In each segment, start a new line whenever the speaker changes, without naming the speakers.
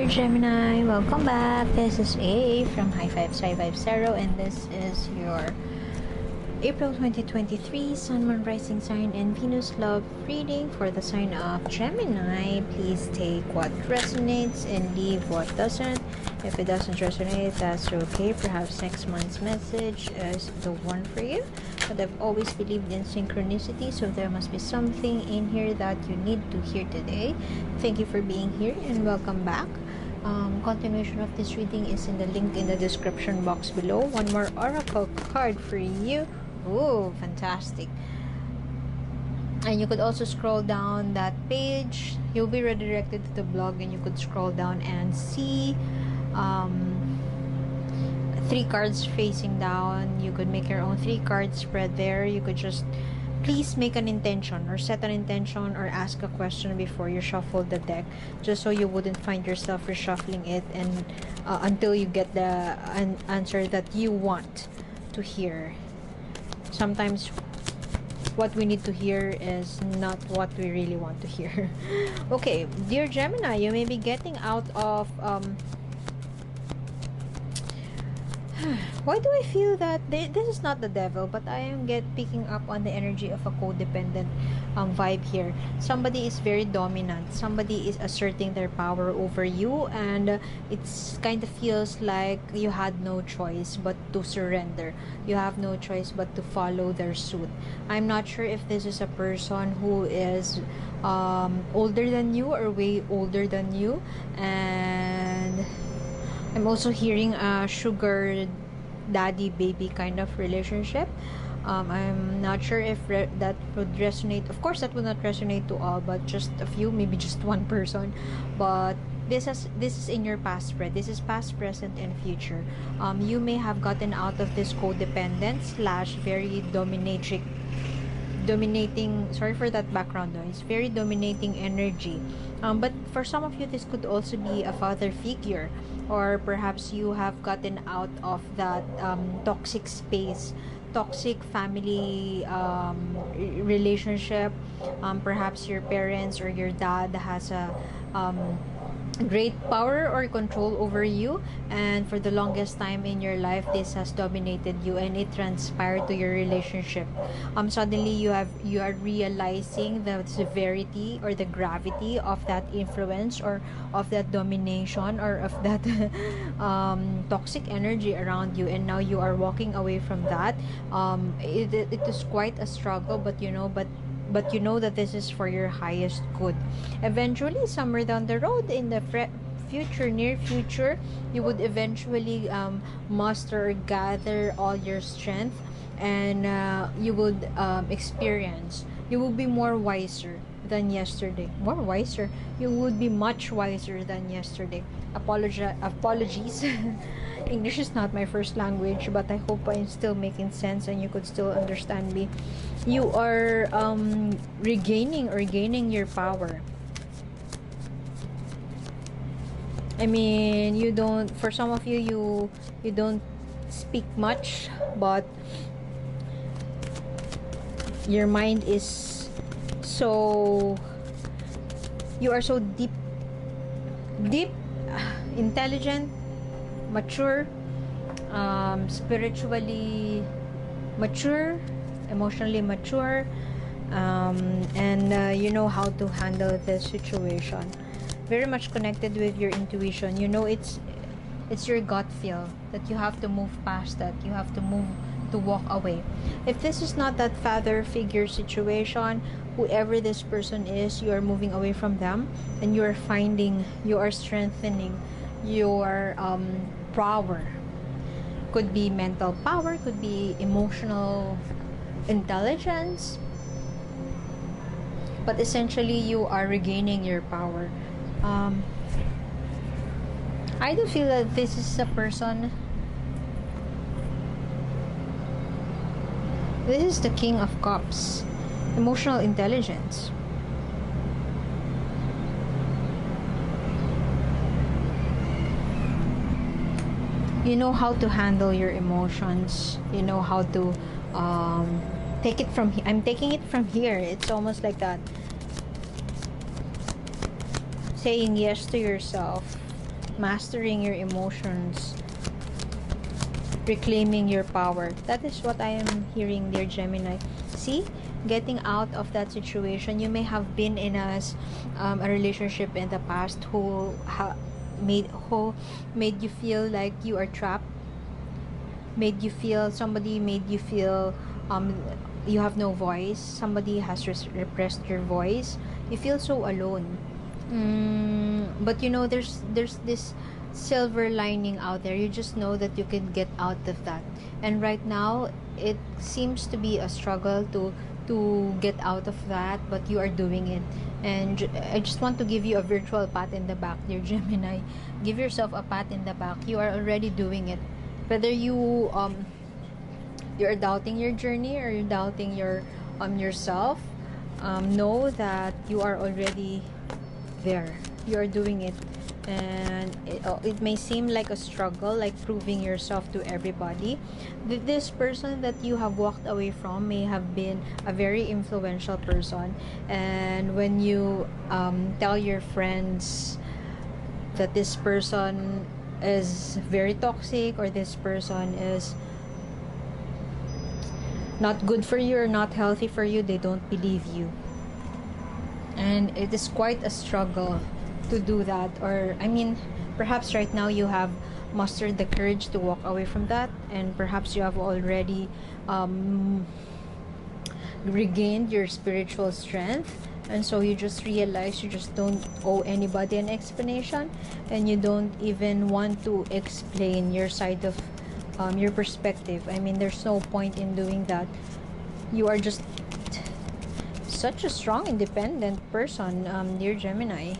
Gemini, welcome back. This is A from High Five 550, and this is your April 2023 Sun, Moon, Rising sign and Venus love reading for the sign of Gemini. Please take what resonates and leave what doesn't. If it doesn't resonate, that's okay. Perhaps next month's message is the one for you. But I've always believed in synchronicity, so there must be something in here that you need to hear today. Thank you for being here and welcome back. Continuation of this reading is in the link in the description box below. One more oracle card for you. Ooh, fantastic. And you could also scroll down that page. You'll be redirected to the blog, and you could scroll down and see 3 cards facing down. You could make your own 3 card spread there. You could just please make an intention or set an intention or ask a question before you shuffle the deck, just so you wouldn't find yourself reshuffling it and until you get the answer that you want to hear. Sometimes what we need to hear is not what we really want to hear. Okay, dear Gemini, you may be getting out of why do I feel that this is not the devil, but I am picking up on the energy of a codependent vibe here. Somebody is very dominant. Somebody is asserting their power over you, and it's kind of feels like you had no choice but to surrender. You have no choice but to follow their suit. I'm not sure if this is a person who is older than you or way older than you, and I'm also hearing a sugar daddy baby kind of relationship. I'm not sure if that would resonate. Of course that would not resonate to all, but just a few, maybe just one person. But this is in your past spread. This is past, present, and future. You may have gotten out of this codependent slash very dominating, sorry for that background noise, very dominating energy. But for some of you, this could also be a father figure, or perhaps you have gotten out of that toxic space, toxic family relationship. Perhaps your parents or your dad has a great power or control over you, and for the longest time in your life this has dominated you, and it transpired to your relationship. Suddenly you are realizing the severity or the gravity of that influence or of that domination or of that toxic energy around you, and now you are walking away from that. It is quite a struggle, but you know that this is for your highest good. Eventually, somewhere down the road in the near future, you would eventually muster or gather all your strength, and you would experience, you will be more wiser than yesterday. You would be much wiser than yesterday. Apologies. English is not my first language, but I hope I'm still making sense and you could still understand me. You are regaining or gaining your power. I mean, you don't, for some of you, you don't speak much, but your mind is so, you are so deep, intelligent, mature, spiritually mature, emotionally mature, and you know how to handle this situation. Very much connected with your intuition. You know, it's your gut feel that you have to move past that. You have to walk away. If this is not that father figure situation, whoever this person is, you are moving away from them, and you are strengthening your power. Could be mental power, could be emotional intelligence, but essentially you are regaining your power. I do feel that this is a person, this is the King of Cups, emotional intelligence. You know how to handle your emotions. You know how to take it from here. I'm taking it from here. It's almost like that. Saying yes to yourself. mastering your emotions, reclaiming your power. That is what I am hearing, dear Gemini. See, getting out of that situation. You may have been in a relationship in the past who made you feel like you are trapped, somebody made you feel you have no voice, somebody has repressed your voice, you feel so alone. But you know, there's this silver lining out there. You just know that you can get out of that. And right now it seems to be a struggle to get out of that, but you are doing it. And I just want to give you a virtual pat in the back, dear Gemini. Give yourself a pat in the back. You are already doing it. Whether you're doubting your journey or you're doubting yourself, know that you are already there. You are doing it. And it may seem like a struggle, like proving yourself to everybody. This person that you have walked away from may have been a very influential person, and when you tell your friends that this person is very toxic, or this person is not good for you or not healthy for you, they don't believe you. And it is quite a struggle to do that. Or I mean, perhaps right now you have mustered the courage to walk away from that, and perhaps you have already regained your spiritual strength, and so you just realize you just don't owe anybody an explanation, and you don't even want to explain your side of your perspective. I mean, there's no point in doing that. You are just such a strong, independent person, dear Gemini.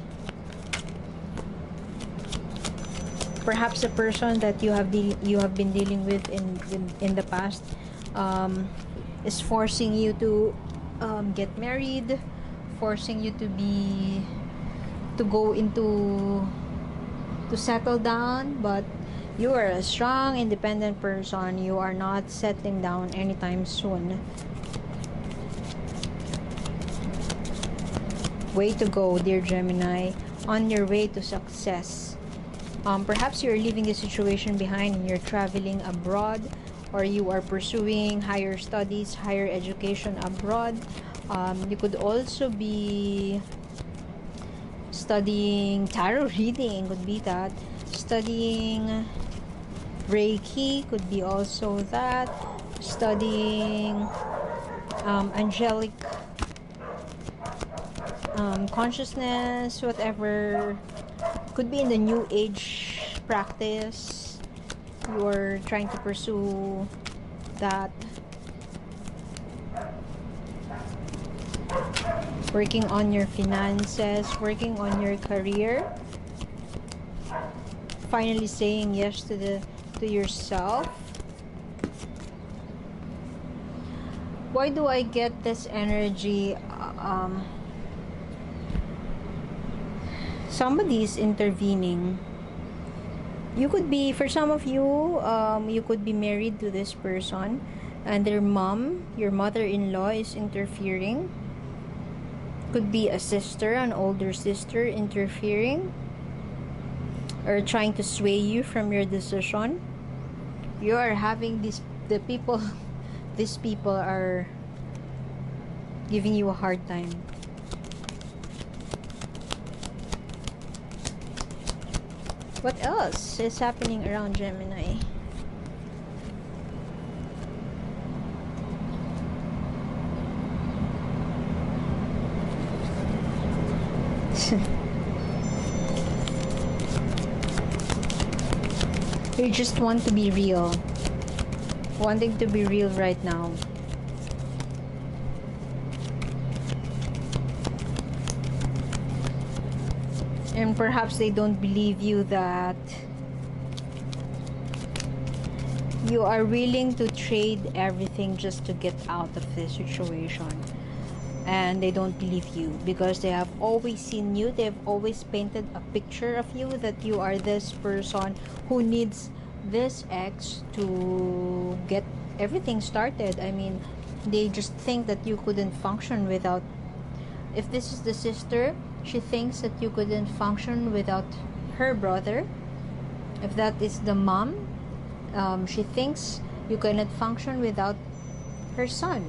Perhaps the person that you have been dealing with in the past is forcing you to get married, forcing you to go into to settle down, but you are a strong, independent person. You are not settling down anytime soon. Way to go, dear Gemini, on your way to success. Perhaps you're leaving the situation behind and you're traveling abroad, or you are pursuing higher studies, higher education abroad. You could also be studying tarot reading, could be that. Studying Reiki could be also that. Studying angelic consciousness, whatever. Could be in the new age practice. You're trying to pursue that. Working on your finances, working on your career. Finally saying yes to yourself. Why do I get this energy? Somebody is intervening. You could be, for some of you, you could be married to this person, and their mom, your mother-in-law, is interfering. Could be a sister, an older sister, interfering or trying to sway you from your decision. You are having these people are giving you a hard time. What else is happening around Gemini? You just want to be real. Wanting to be real right now. And perhaps they don't believe you that you are willing to trade everything just to get out of this situation. And they don't believe you because they have always seen you. They've always painted a picture of you that you are this person who needs this ex to get everything started. I mean, they just think that you couldn't function without. If this is the sister, she thinks that you couldn't function without her brother. If that is the mom, she thinks you cannot function without her son,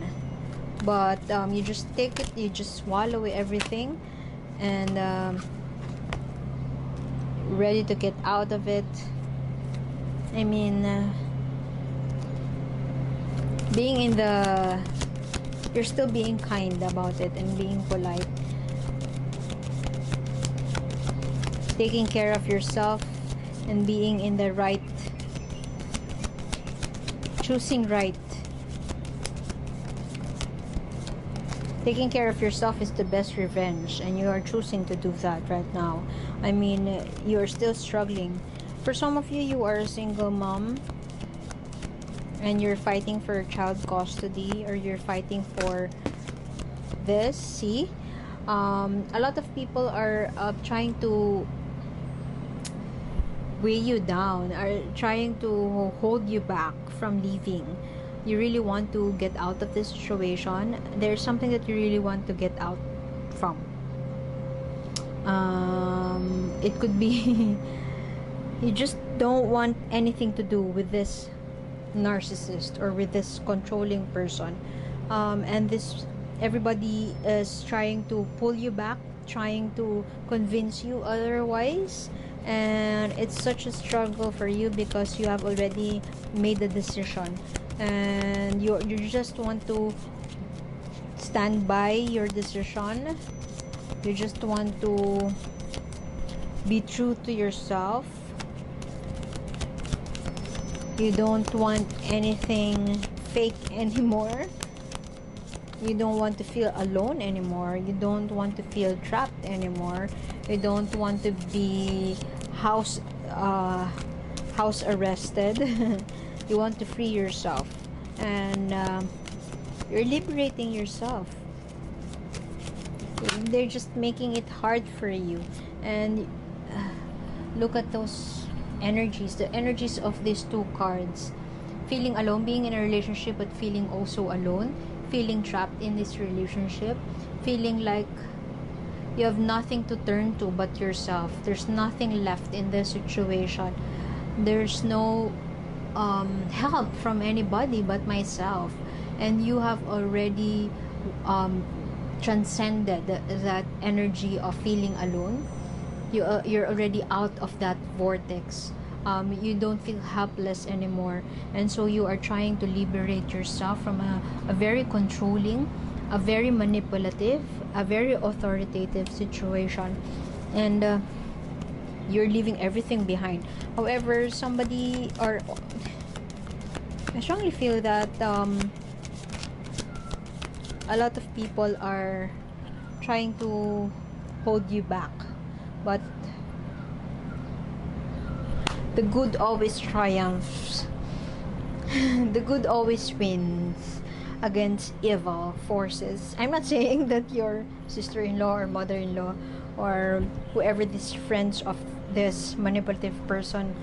but you just take it, you just swallow everything, and ready to get out of it. I mean, being in the, you're still being kind about it and being polite, taking care of yourself and being in the right, choosing right. Taking care of yourself is the best revenge, and you are choosing to do that right now. I mean, you are still struggling. For some of you, you are a single mom and you're fighting for child custody, or you're fighting for this. See, a lot of people are trying to weigh you down, are trying to hold you back from leaving. You really want to get out of this situation. There's something that you really want to get out from. It could be you just don't want anything to do with this narcissist or with this controlling person, and this, everybody is trying to pull you back, trying to convince you otherwise, and it's such a struggle for you because you have already made the decision, and you just want to stand by your decision. You just want to be true to yourself. You don't want anything fake anymore. You don't want to feel alone anymore. You don't want to feel trapped anymore. You don't want to be house arrested. You want to free yourself, and you're liberating yourself. They're just making it hard for you, and look at those energies, the energies of these two cards. Feeling alone, being in a relationship but feeling also alone, feeling trapped in this relationship, feeling like you have nothing to turn to but yourself. There's nothing left in this situation. There's no help from anybody but myself, and you have already transcended that energy of feeling alone. You're already out of that vortex. You don't feel helpless anymore, and so you are trying to liberate yourself from a very controlling, a very manipulative, a very authoritative situation, and you're leaving everything behind. However, somebody, or I strongly feel that a lot of people are trying to hold you back, but the good always triumphs. The good always wins against evil forces. I'm not saying that your sister-in-law or mother-in-law or whoever these friends of this manipulative person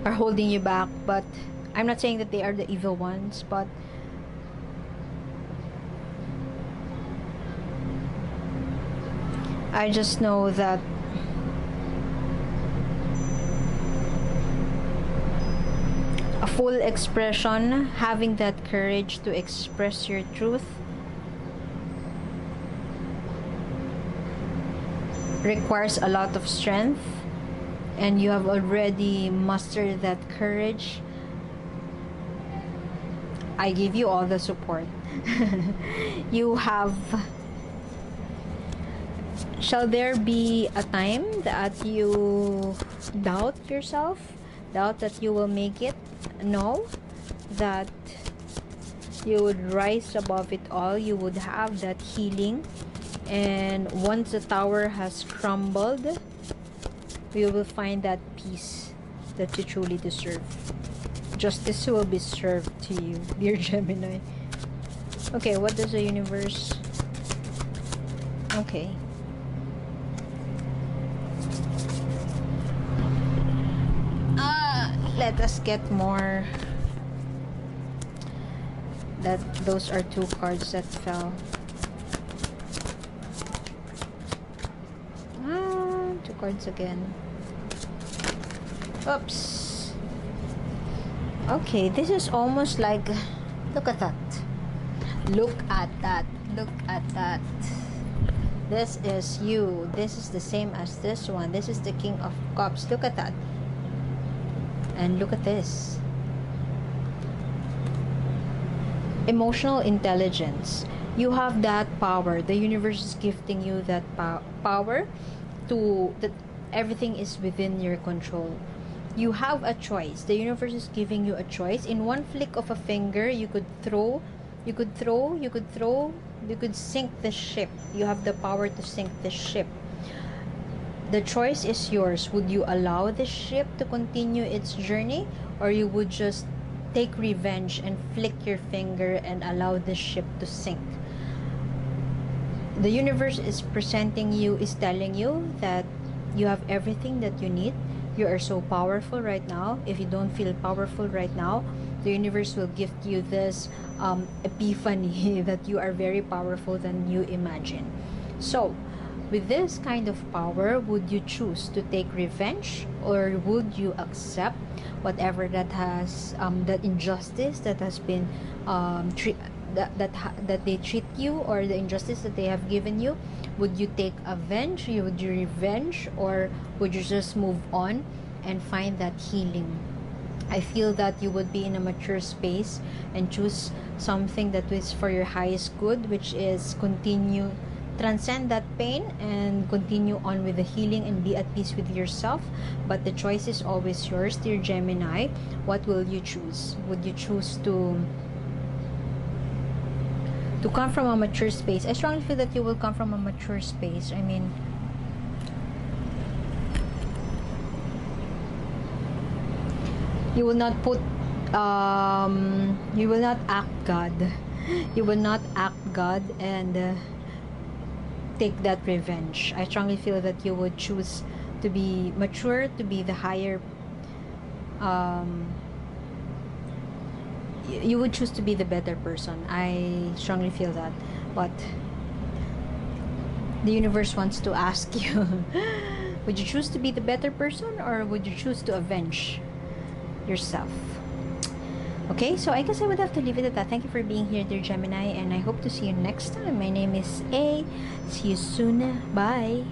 are holding you back, but I'm not saying that they are the evil ones, but I just know that a full expression, having that courage to express your truth, requires a lot of strength, and you have already mastered that courage. I give you all the support. You have. Shall there be a time that you doubt yourself? Doubt that you will make it? No. That you would rise above it all. You would have that healing. And once the tower has crumbled, you will find that peace that you truly deserve. Justice will be served to you, dear Gemini. Okay, what does the universe... Okay. Let us get more. Those are two cards that fell. Two cards again. Oops. Okay, this is almost like, look at that. Look at that. Look at that. This is you. This is the same as this one. This is the King of Cups. Look at that. And look at this. Emotional intelligence. You have that power. The universe is gifting you that power to that everything is within your control. You have a choice. The universe is giving you a choice. In one flick of a finger, you could throw, you could sink the ship. You have the power to sink the ship. The choice is yours. Would you allow the ship to continue its journey, or you would just take revenge and flick your finger and allow the ship to sink? The universe is presenting you, is telling you that you have everything that you need. You are so powerful right now. If you don't feel powerful right now, the universe will gift you this epiphany that you are very powerful than you imagine. So, with this kind of power, would you choose to take revenge, or would you accept whatever that has that injustice that has been that they treat you, or the injustice that they have given you? Would you take avenge? Would you revenge, or would you just move on and find that healing? I feel that you would be in a mature space and choose something that is for your highest good, which is transcend that pain and continue on with the healing and be at peace with yourself. But the choice is always yours, dear Gemini. What will you choose? Would you choose to come from a mature space? I strongly feel that you will come from a mature space. I mean, you will not put you will not act God. You will not act God and take that revenge. I strongly feel that you would choose to be mature, to be the higher you would choose to be the better person. I strongly feel that. But the universe wants to ask you, would you choose to be the better person, or would you choose to avenge yourself? Okay, so I guess I would have to leave it at that. Thank you for being here, dear Gemini, and I hope to see you next time. My name is A. See you soon. Bye.